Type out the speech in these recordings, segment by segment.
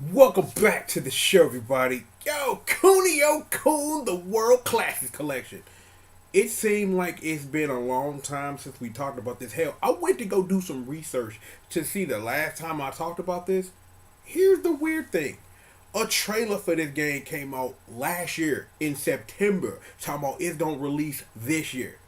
Welcome back to the show, everybody. Yo, Kunio-kun, the World Classics Collection. It seemed like it's been a long time since we talked about this. Hell, I went to go do some research to see the last time I talked about this. Here's the weird thing. A trailer for this game came out last year in September. Talking about it's going to release this year.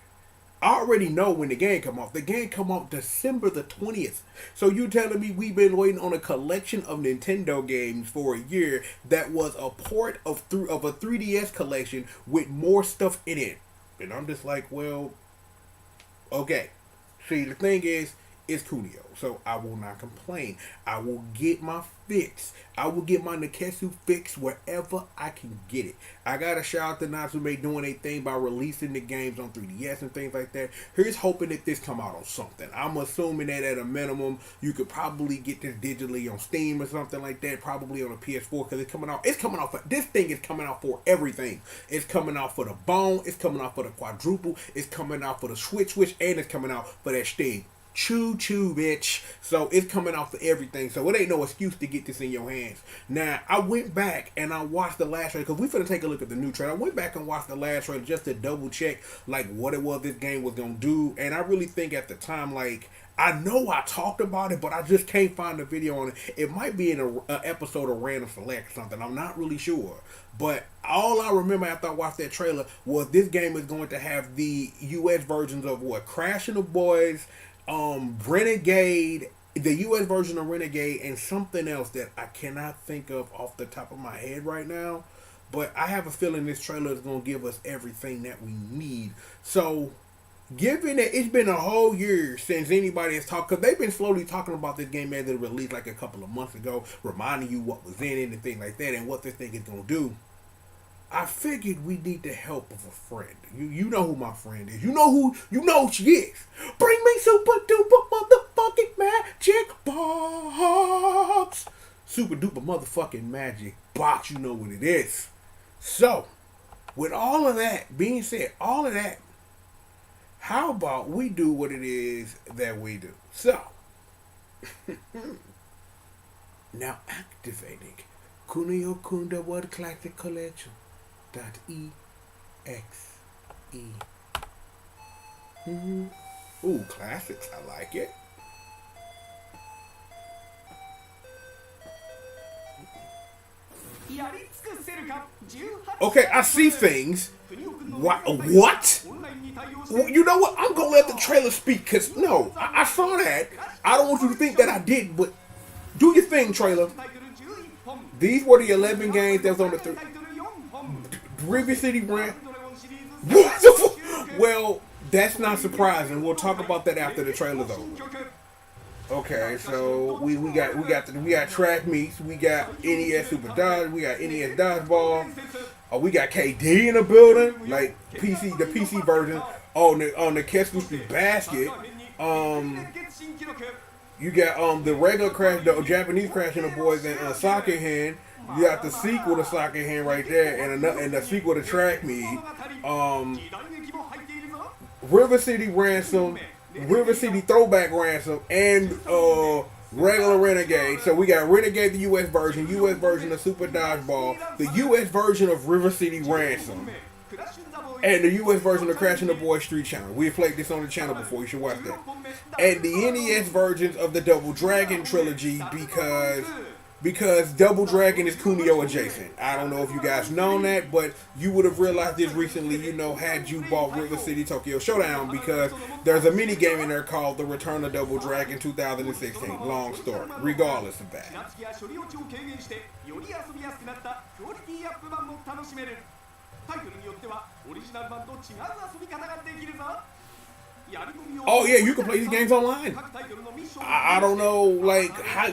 I already know when the game come out. The game come out December the 20th. So you telling me we've been waiting on a collection of Nintendo games for a year that was a port of a 3DS collection with more stuff in it. And I'm just like, well, okay. See, the thing is, it's Kunio, so I will not complain. I will get my fix. I will get my Neketsu fix wherever I can get it. I gotta shout out to Natsume doing a thing by releasing the games on 3DS and things like that. Here's hoping that this come out on something. I'm assuming that at a minimum, you could probably get this digitally on Steam or something like that. Probably on a PS4 because it's coming out. It's coming out for this thing is coming out for everything. It's coming out for the Bone. It's coming out for the Quadruple. It's coming out for the Switch, and it's coming out for that Steam. Choo choo, bitch. So it's coming out for everything. So it ain't no excuse to get this in your hands. Now, I went back and I watched the last trailer because we finna take a look at the new trailer. I went back and watched the last trailer just to double check like what it was this game was gonna do. And I really think at the time, like, I know I talked about it, but I just can't find the video on it. It might be in an episode of Random Select or something. I'm not really sure. But all I remember after I watched that trailer was this game is going to have the US versions of what? Crash and the Boys, Renegade, the US version of Renegade, and something else that I cannot think of off the top of my head right now. But I have a feeling this trailer is going to give us everything that we need. So, given that it's been a whole year since anybody has talked, because they've been slowly talking about this game as it released like a couple of months ago, reminding you what was in it and things like that, and what this thing is going to do. I figured we need the help of a friend. You know who my friend is. You know who she is. Bring me super duper motherfucking magic box. Super duper motherfucking magic box. You know what it is. So, with all of that being said, all of that, how about we do what it is that we do? So, now activating Kunio-kun, the World Classic Collection. .exe. Ooh, classics. I like it. Okay, I see things. What? You know what? I'm gonna let the trailer speak, because no, I saw that. I don't want you to think that I did, but do your thing, trailer. These were the 11 games that was on the River City Rant. Well, that's not surprising. We'll talk about that after the trailer's over. Okay, so we got track meets, we got NES Super Dodge, we got NES Dodgeball, we got KD in the building, like the PC version on the Ketsu Basket. You got the regular Crash, the Japanese Crash and the Boys, and Soccer Hand. You got the sequel to Soccer Hand right there, and the sequel to Track Meet. River City Ransom, River City Throwback Ransom, and regular Renegade. So we got Renegade, the US version of Super Dodgeball, the US version of River City Ransom, and the US version of Crash and the Boys Street Channel. We've played this on the channel before. You should watch that. And the NES versions of the Double Dragon trilogy because Double Dragon is Kunio adjacent. I don't know if you guys know that, but you would have realized this recently, had you bought River City Tokyo Showdown, because there's a mini game in there called The Return of Double Dragon 2016. Long story. Regardless of that. Oh yeah, you can play these games online. I don't know, like, how,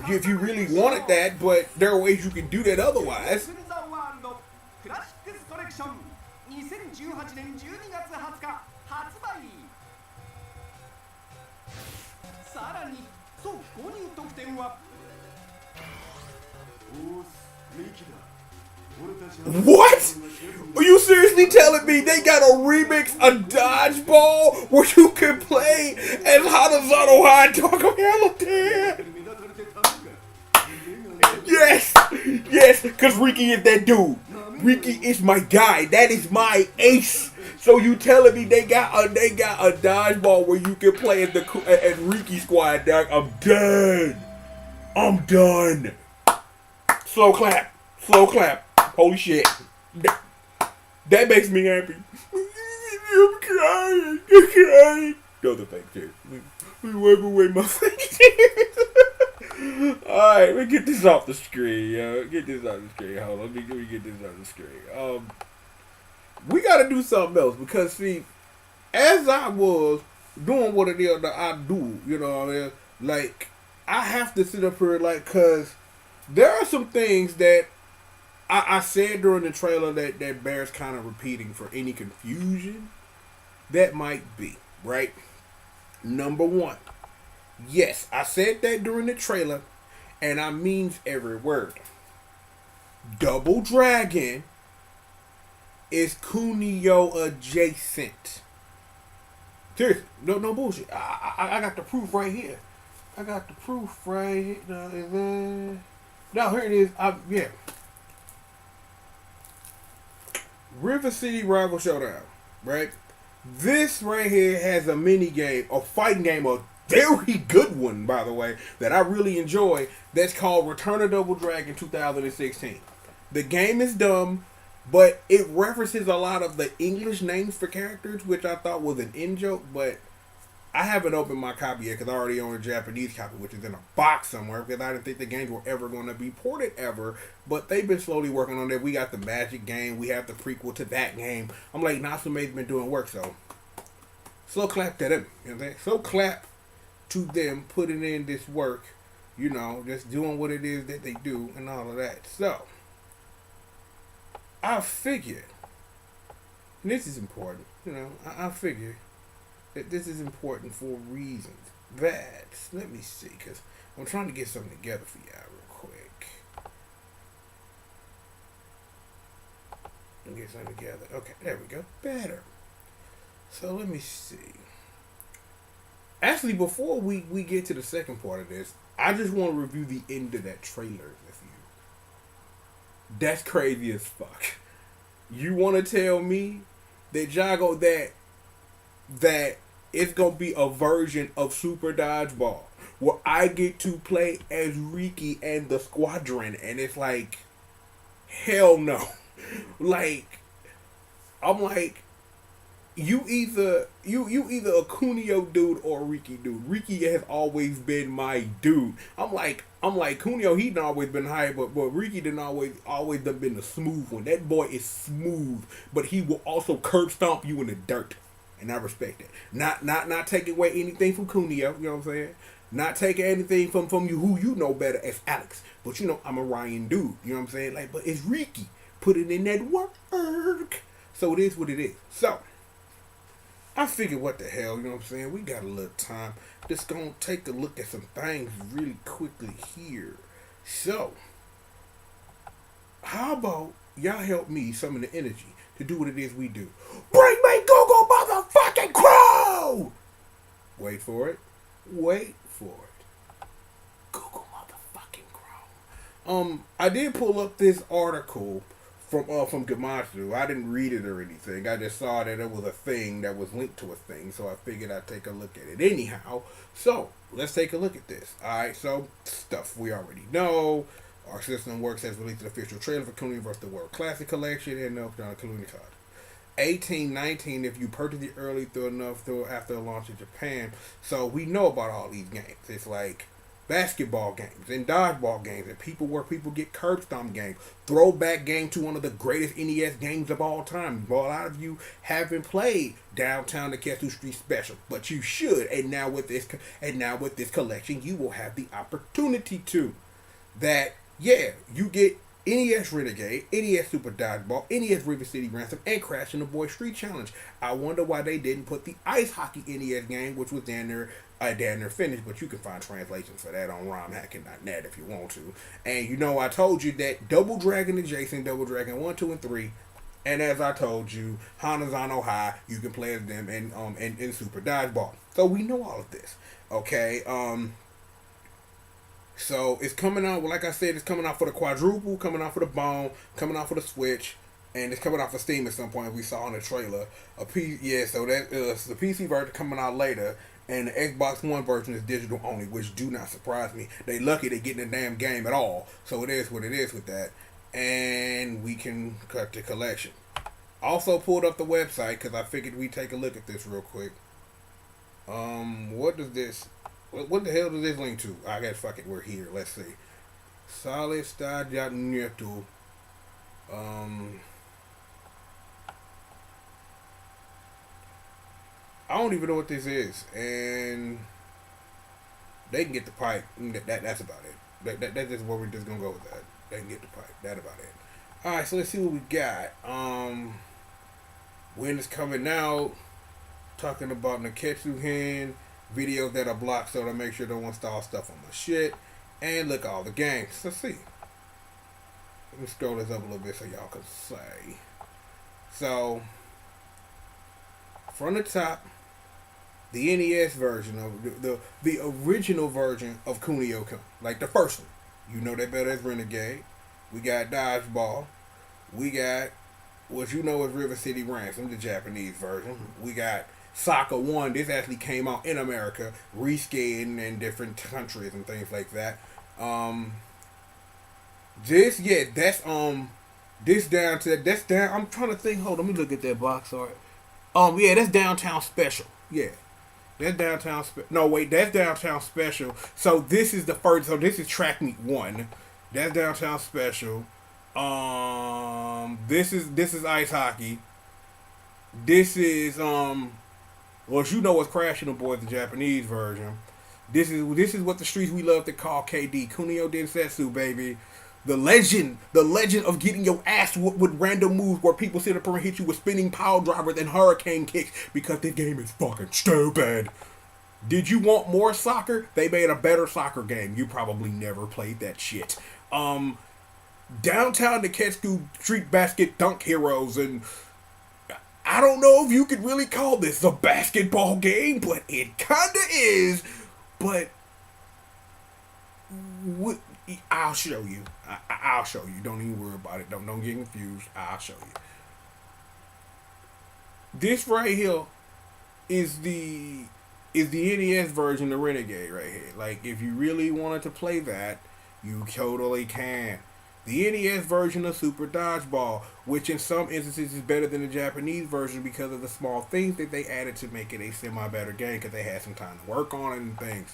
if you really wanted that, but there are ways you can do that otherwise. What? Are you seriously telling me they got a remix of Dodgeball where you can play as Hanazono High Dog of Hamilton? Yes! Yes, because Riki is that dude. Riki is my guy. That is my ace. So you telling me they got a dodgeball where you can play as Riki squad, dog? I'm done. I'm done. Slow clap. Slow clap. Holy shit. That makes me happy. I'm crying. I'm crying. Those are fake tears. We wipe away my fake tears. Alright, let me get this off the screen, yo. Get this off the screen. Hold on. Let me get this off the screen. We gotta do something else because, see, as I was doing what it is that I do, you know what I mean? Like, I have to sit up here, like, because there are some things that I said during the trailer that bears kind of repeating for any confusion that might be, right? Number one, yes, I said that during the trailer, and I means every word. Double Dragon is Kunio adjacent. Seriously, no bullshit. I got the proof right here. I got the proof right here. No, here it is. Yeah. River City Rival Showdown, right? This right here has a mini game, a fighting game, a very good one, by the way, that I really enjoy. That's called Return of Double Dragon 2016. The game is dumb, but it references a lot of the English names for characters, which I thought was an in-joke, but I haven't opened my copy yet because I already own a Japanese copy, which is in a box somewhere, because I didn't think the games were ever going to be ported ever, but they've been slowly working on it. We got the Magic game, we have the prequel to that game. I'm like, Natsume's been doing work, so slow clap to them, you know what I'm saying? Slow clap to them putting in this work, you know, just doing what it is that they do and all of that. So, I figured, and this is important, you know, I figured that this is important for reasons. That, let me see, because I'm trying to get something together for y'all real quick. Get something together. Okay, there we go. Better. So let me see. Actually, before we get to the second part of this, I just want to review the end of that trailer with you. That's crazy as fuck. You want to tell me that Jago that it's going to be a version of Super Dodgeball where I get to play as Riki and the Squadron, and it's like, hell no. Like, I'm like, you either a Kunio dude or a Riki dude. Riki has always been my dude. I'm like Kunio, he done always been high, but Riki done always done been the smooth one. That boy is smooth, but he will also curb stomp you in the dirt. And I respect it. Not taking away anything from Kunio, you know what I'm saying? Not taking anything from you who you know better as Alex. But you know, I'm a Ryan dude, you know what I'm saying? Like, but it's Riki putting in that work. So it is what it is. So I figured, what the hell, you know what I'm saying? We got a little time. Just gonna take a look at some things really quickly here. So, how about y'all help me summon the energy to do what it is we do? Bring me Google motherfucking Crow! Wait for it. Wait for it. Google motherfucking Crow. I did pull up this article from Gamatsu. I didn't read it or anything. I just saw that it was a thing that was linked to a thing, so I figured I'd take a look at it anyhow. So, let's take a look at this. Alright, so, stuff we already know. Our System Works has released an official trailer for Kunio vs. the World Classic Collection and Kunio-kun. 1819 if you purchase it early after the launch in Japan. So, we know about all these games. It's like basketball games and dodgeball games and people get curb stomp games, throwback game to one of the greatest NES games of all time. Well, a lot of you haven't played Downtown Niketsu Street Special, but you should. And now with this collection, you will have the opportunity to. That, yeah, you get NES Renegade, NES Super Dodgeball, NES River City Ransom, and Crash and the Boy Street Challenge. I wonder why they didn't put the ice hockey NES game, which was down there finished, but you can find translations for that on romhacking.net if you want to. And you know, I told you that Double Dragon adjacent, Double Dragon 1, 2, and 3, and as I told you, Hanazano High, you can play as them in Super Dodgeball. So we know all of this. Okay, So it's coming out. Like I said, it's coming out for the quadruple, coming out for the bone, coming out for the Switch, and it's coming out for Steam at some point. We saw in the trailer yeah. So that the PC version coming out later, and the Xbox One version is digital only, which do not surprise me. They lucky they getting the damn game at all. So it is what it is with that, and we can cut the collection. Also pulled up the website because I figured we'd take a look at this real quick. What does this? What the hell does this link to? I guess fuck it, we're here. Let's see. Solid.net. I don't even know what this is, and they can get the pipe. That's about it. That's just where we're just gonna go with that. They can get the pipe. That about it. All right, so let's see what we got. When it's coming out, talking about Naketsu videos that are blocked, so to make sure don't install stuff on my shit, and look at all the games. Let's see. Let me scroll this up a little bit so y'all can say. So, from the top, the NES version of the original version of Kunio-kun, like the first one. You know that better as Renegade. We got Dodgeball. We got what you know as River City Ransom, the Japanese version. We got Soccer 1. This actually came out in America, reskinned in different countries and things like that. This down. I'm trying to think. Hold on, let me look at that box art. Yeah, that's Downtown Special. Yeah, that's Downtown. No, wait, that's Downtown Special. So this is the first. So this is Track Meet 1. That's Downtown Special. This is Ice Hockey. This is well, you know what's Crashing the Boys, the Japanese version. This is what the streets we love to call KD, Kunio Densetsu, baby. The legend of getting your ass whooped with random moves where people sit up and hit you with spinning pile drivers and hurricane kicks because this game is fucking stupid. Did you want more soccer? They made a better soccer game. You probably never played that shit. Downtown Naketsu Street Basket Dunk Heroes, and I don't know if you could really call this a basketball game, but it kinda is. But I'll show you. I'll show you. Don't even worry about it. Don't get confused. I'll show you. This right here is the NES version of Renegade right here. Like, if you really wanted to play that, you totally can. The NES version of Super Dodgeball, which in some instances is better than the Japanese version because of the small things that they added to make it a semi-better game because they had some time to work on it and things.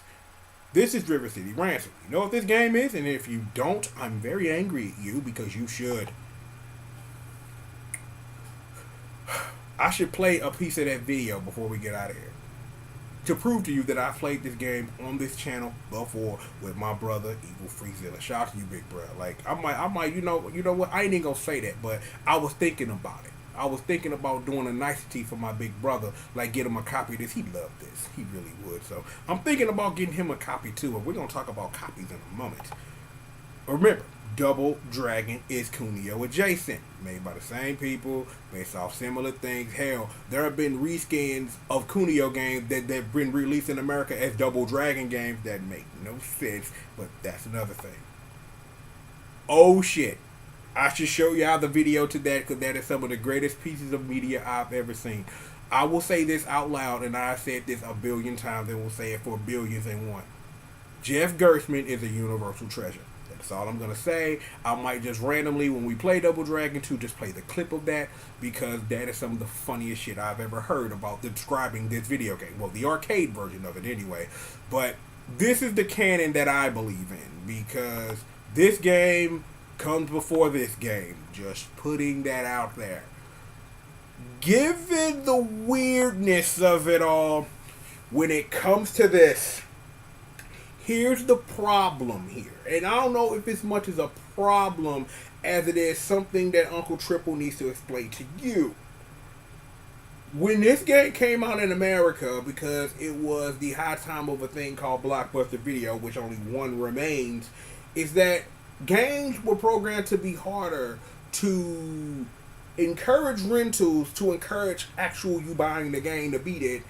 This is River City Ransom. You know what this game is? And if you don't, I'm very angry at you because you should. I should play a piece of that video before we get out of here to prove to you that I played this game on this channel before with my brother Evil Freezilla. Shout out to you, big bro. Like I might, you know what? I ain't even gonna say that, but I was thinking about it. I was thinking about doing a nicety for my big brother, like get him a copy of this. He'd love this. He really would. So I'm thinking about getting him a copy too, and we're gonna talk about copies in a moment. Remember, Double Dragon is Kunio adjacent, made by the same people, based off similar things. Hell, there have been reskins of Kunio games that have been released in America as Double Dragon games that make no sense, but that's another thing. Oh shit. I should show y'all the video to that because that is some of the greatest pieces of media I've ever seen. I will say this out loud, and I said this a billion times and will say it for billions and one. Jeff Gerstmann is a universal treasure. That's all I'm going to say. I might just randomly, when we play Double Dragon 2, just play the clip of that because that is some of the funniest shit I've ever heard about describing this video game. Well, the arcade version of it anyway. But this is the canon that I believe in because this game comes before this game. Just putting that out there. Given the weirdness of it all, when it comes to this, here's the problem here. And I don't know if it's much as a problem as it is something that Uncle Triple needs to explain to you. When this game came out in America, because it was the high time of a thing called Blockbuster Video, which only one remains, is that games were programmed to be harder to encourage rentals, to encourage actual you buying the game to beat it.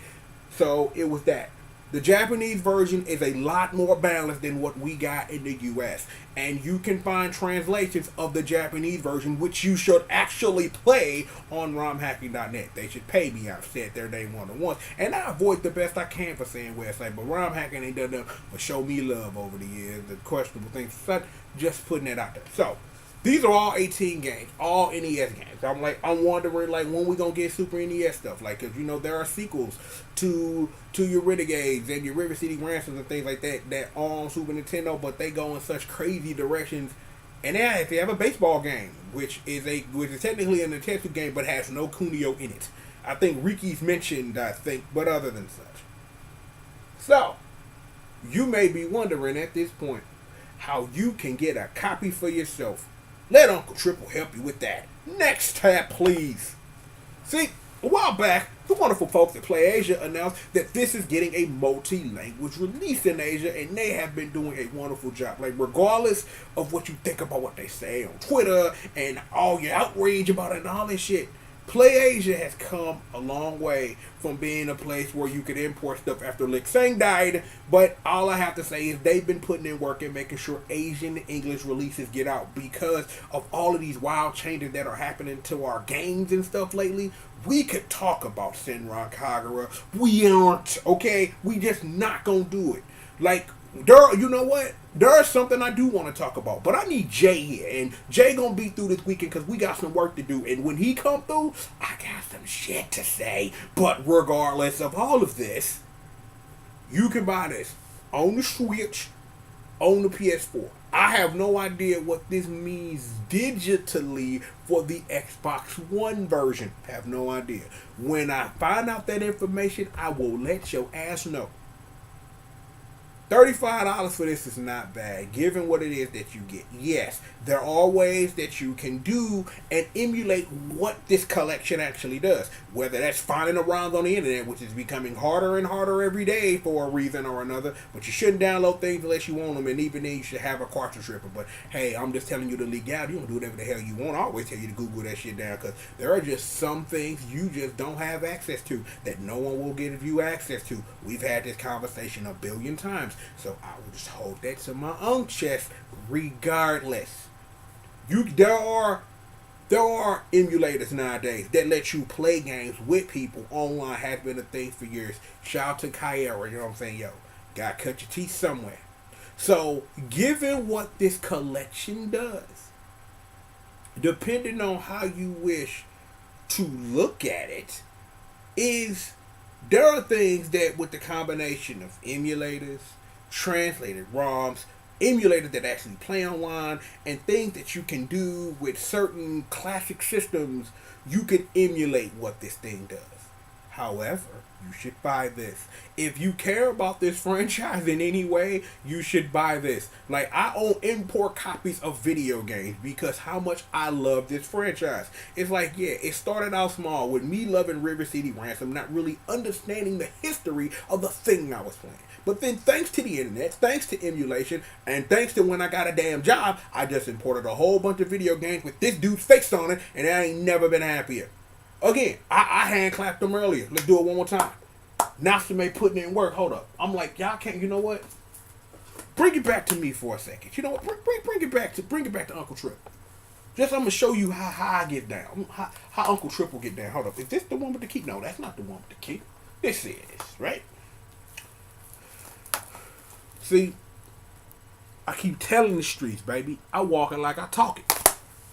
So it was that. The Japanese version is a lot more balanced than what we got in the US. And you can find translations of the Japanese version, which you should actually play on romhacking.net. They should pay me. I've said their name more than once. And I avoid the best I can for saying website. But romhacking ain't done nothing but show me love over the years. The questionable things. Just putting it out there. So, these are all 18 games, all NES games. I'm wondering when we gonna get Super NES stuff, cause there are sequels to your Renegades and your River City Ransoms and things like that are on Super Nintendo, but they go in such crazy directions. And they have a baseball game, which is technically a Nintendo game, but has no Kunio in it. I think Riki's mentioned, but other than such. So, you may be wondering at this point how you can get a copy for yourself. Let Uncle Triple help you with that. Next tab, please. See, a while back, the wonderful folks at PlayAsia announced that this is getting a multi-language release in Asia, and they have been doing a wonderful job. Regardless of what you think about what they say on Twitter and all your outrage about it and all this shit, PlayAsia has come a long way from being a place where you could import stuff after Lick Sang died, but all I have to say is they've been putting in work and making sure Asian English releases get out because of all of these wild changes that are happening to our games and stuff lately. We could talk about Senran Kagura. We aren't, okay? We just not gonna do it. You know what? There's something I do want to talk about, but I need Jay here, and Jay gonna be through this weekend because we got some work to do, and when he come through, I got some shit to say. But regardless of all of this, you can buy this on the Switch, on the PS4. I have no idea what this means digitally for the Xbox One version. Have no idea. When I find out that information, I will let your ass know. $35 for this is not bad, given what it is that you get. Yes, there are ways that you can do and emulate what this collection actually does. Whether that's finding around on the internet, which is becoming harder and harder every day for a reason or another. But you shouldn't download things unless you want them, and even then you should have a cartridge ripper. But hey, I'm just telling you the legality. You can do whatever the hell you want. I always tell you to Google that shit down, because there are just some things you just don't have access to that no one will give you access to. We've had this conversation a billion times. So I will just hold that to my own chest regardless. There are emulators nowadays that let you play games with people online. Has been a thing for years. Shout out to Kyera, you know what I'm saying? Yo, gotta cut your teeth somewhere. So, given what this collection does, depending on how you wish to look at it, there are things that with the combination of emulators, translated ROMs, emulators that actually play online, and things that you can do with certain classic systems, you can emulate what this thing does. However, you should buy this. If you care about this franchise in any way, you should buy this. I own import copies of video games because how much I love this franchise. It's it started out small with me loving River City Ransom, not really understanding the history of the thing I was playing. But then thanks to the internet, thanks to emulation, and thanks to when I got a damn job, I just imported a whole bunch of video games with this dude's face on it, and I ain't never been happier. Again, I hand clapped them earlier. Let's do it one more time. Natsume putting in work. Hold up. I'm y'all can't, you know what? Bring it back to me for a second. You know what? Bring it back to Uncle Trip. I'm gonna show you how I get down. How Uncle Trip will get down. Hold up. Is this the one with the key? No, that's not the one with the key. This is, right? See, I keep telling the streets, baby, I walk it like I talk it.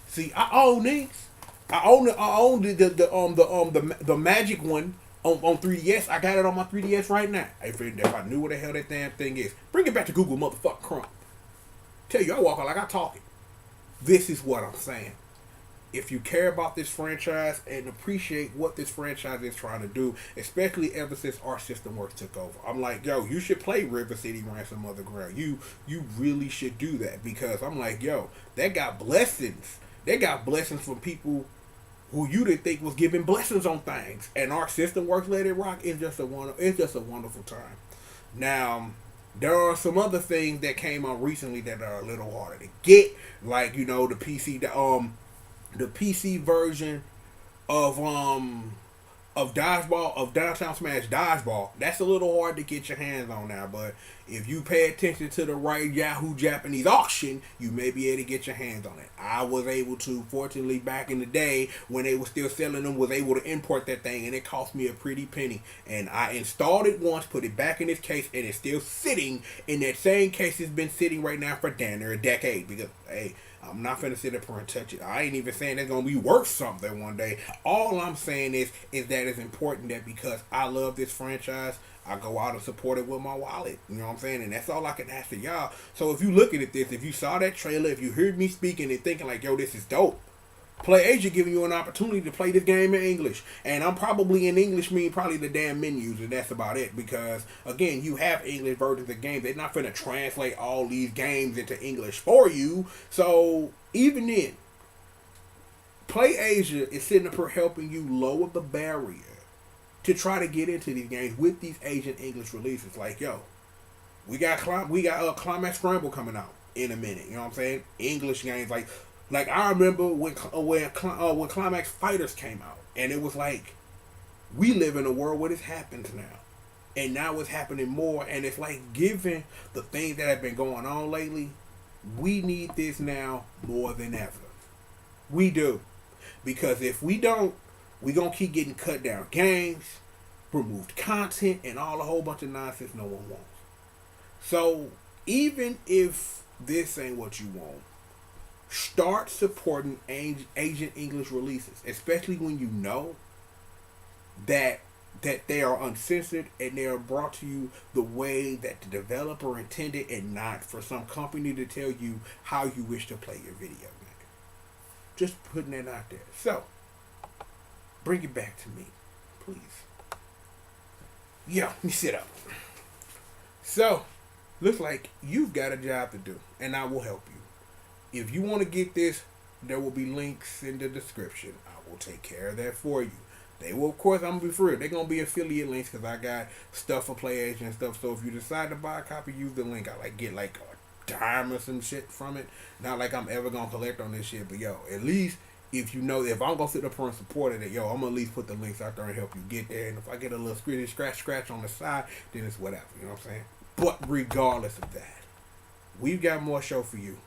See, I own these. I own the magic one on 3DS. I got it on my 3DS right now. If I knew what the hell that damn thing is, bring it back to Google, motherfucking Chrome. Tell you, I walk it like I talk it. This is what I'm saying. If you care about this franchise and appreciate what this franchise is trying to do, especially ever since Arc System Works took over, I'm yo, you should play River City Ransom Underground. You really should do that, because I'm yo, that got blessings. They got blessings from people who you didn't think was giving blessings on things. And Arc System Works Let It Rock is just a wonderful time. Now, there are some other things that came out recently that are a little harder to get, the PC version of of dodgeball, of Downtown Smash dodgeball. That's a little hard to get your hands on now, but if you pay attention to the right Yahoo Japanese auction, you may be able to get your hands on it. I was able to, fortunately, back in the day when they were still selling them, was able to import that thing, and it cost me a pretty penny. And I installed it once, put it back in its case, and it's still sitting in that same case. It's been sitting right now for damn near a decade, because hey, I'm not finna sit up here and touch it. I ain't even saying it's gonna be worth something one day. All I'm saying is that it's important that because I love this franchise, I go out and support it with my wallet. You know what I'm saying? And that's all I can ask of y'all. So if you looking at this, if you saw that trailer, if you heard me speaking and thinking like, yo, this is dope, Play Asia giving you an opportunity to play this game in English. And I'm probably in English mean probably the damn menus, and that's about it. Because, again, you have English versions of games. They're not finna translate all these games into English for you. So, even then, Play Asia is sitting up here helping you lower the barrier to try to get into these games with these Asian English releases. Like, yo, we got Climax Scramble coming out in a minute. You know what I'm saying? English games like I remember when Climax Fighters came out, and it was like we live in a world where this happens now, and now it's happening more. And it's like, given the things that have been going on lately, we need this now more than ever. We do, because if we don't, we gonna keep getting cut down games, removed content, and all a whole bunch of nonsense no one wants. So even if this ain't what you want, start supporting Asian English releases, especially when you know that they are uncensored and they are brought to you the way that the developer intended, and not for some company to tell you how you wish to play your video game. Just putting that out there. So, bring it back to me, please. Yo, let me sit up. So, looks like you've got a job to do, and I will help you. If you want to get this, there will be links in the description. I will take care of that for you. They will, of course, I'm going to be free. They're going to be affiliate links because I got stuff for Play Asia and stuff. So if you decide to buy a copy, use the link. I get like a dime or some shit from it. Not like I'm ever going to collect on this shit. But, yo, at least if you know that if I'm going to sit up here and support it, yo, I'm going to at least put the links out there and help you get there. And if I get a little scratch on the side, then it's whatever. You know what I'm saying? But regardless of that, we've got more show for you.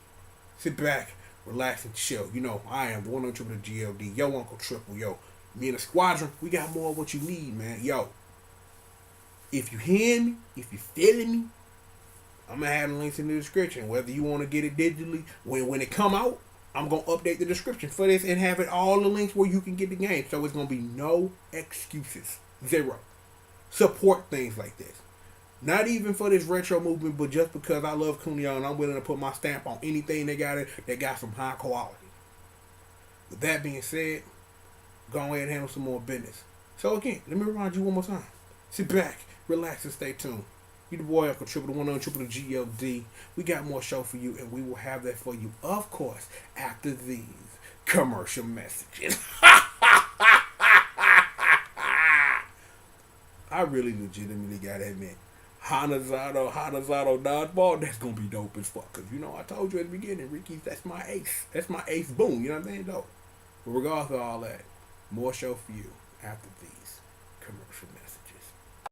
Sit back, relax, and chill. You know, I am the one on triple G.O.D. Yo, Uncle Triple. Yo, me and the squadron, we got more of what you need, man. Yo, if you hear me, if you feeling me, I'm going to have the links in the description. Whether you want to get it digitally, when it come out, I'm going to update the description for this and have it all the links where you can get the game. So it's going to be no excuses. Zero. Support things like this. Not even for this retro movement, but just because I love Kunio and I'm willing to put my stamp on anything they got some high quality. With that being said, go ahead and handle some more business. So again, let me remind you one more time. Sit back, relax, and stay tuned. You the boy Uncle Triple, the one on triple G.O.D. We got more show for you, and we will have that for you, of course, after these commercial messages. I really legitimately gotta admit, Hanazato dodgeball, that's gonna be dope as fuck. Cause you know I told you at the beginning, Ricky, that's my ace. That's my ace boom, you know what I'm saying? Dope. But regardless of all that, more show for you after these commercial messages.